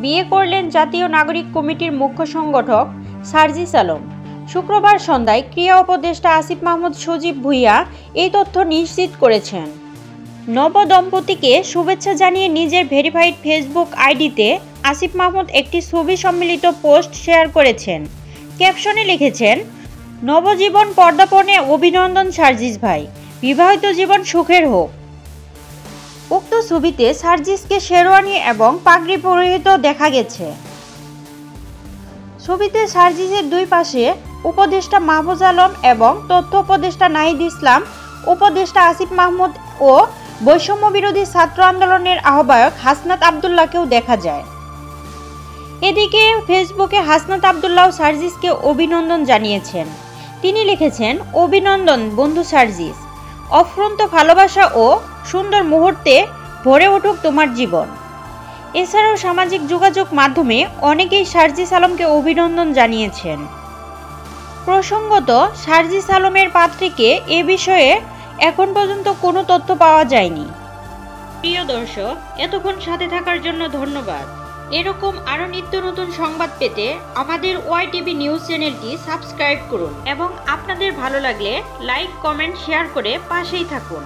বিয়ে করলেন জাতীয় নাগরিক কমিটির মুখ্য সংগঠক সার্জিস আলম। শুক্রবার সন্ধ্যায় ক্রীড়া উপদেষ্টা আসিফ মাহমুদ সজীব ভুঁইয়া এই তথ্য নিশ্চিত করেছেন। নবদম্পতিকে শুভেচ্ছা জানিয়ে নিজের ভেরিফাইড ফেসবুক আইডিতে আসিফ মাহমুদ একটি ছবি সম্মিলিত পোস্ট শেয়ার করেছেন। ক্যাপশনে লিখেছেন, নবজীবন পদার্পণে অভিনন্দন সার্জিস ভাই, বিবাহিত জীবন সুখের হোক। উক্ত ছবিতে সার্জিসকে শেরওয়ানি এবং পাগড়ি পরিহিত দেখা গেছে। ছবিতে সার্জিসের দুই পাশে উপদেষ্টা মাহফুজ আলম এবং তথ্য উপদেষ্টা নাহিদ ইসলাম, উপদেষ্টা আসিফ মাহমুদ ও বৈষম্য বিরোধী ছাত্র আন্দোলনের আহ্বায়ক হাসনাত আবদুল্লাহকেও দেখা যায়। এদিকে ফেসবুকে হাসনাত আবদুল্লাহ সার্জিসকে অভিনন্দন জানিয়েছেন। তিনি লিখেছেন, অভিনন্দন বন্ধু সার্জিস, অফুরন্ত ভালোবাসা ও সুন্দর মুহূর্তে ভরে উঠুক তোমার জীবন। এছাড়াও সামাজিক যোগাযোগ মাধ্যমে অনেকেই সার্জিস আলমকে অভিনন্দন জানিয়েছেন। প্রসঙ্গত, সার্জিস আলমের পাত্রীকে এ বিষয়ে এখন পর্যন্ত কোনো তথ্য পাওয়া যায়নি। প্রিয় দর্শক, এতক্ষণ সাথে থাকার জন্য ধন্যবাদ। এরকম আরও নিত্য নতুন সংবাদ পেতে আমাদের ওয়াইটিভি নিউজ চ্যানেলটি সাবস্ক্রাইব করুন এবং আপনাদের ভালো লাগলে লাইক, কমেন্ট, শেয়ার করে পাশেই থাকুন।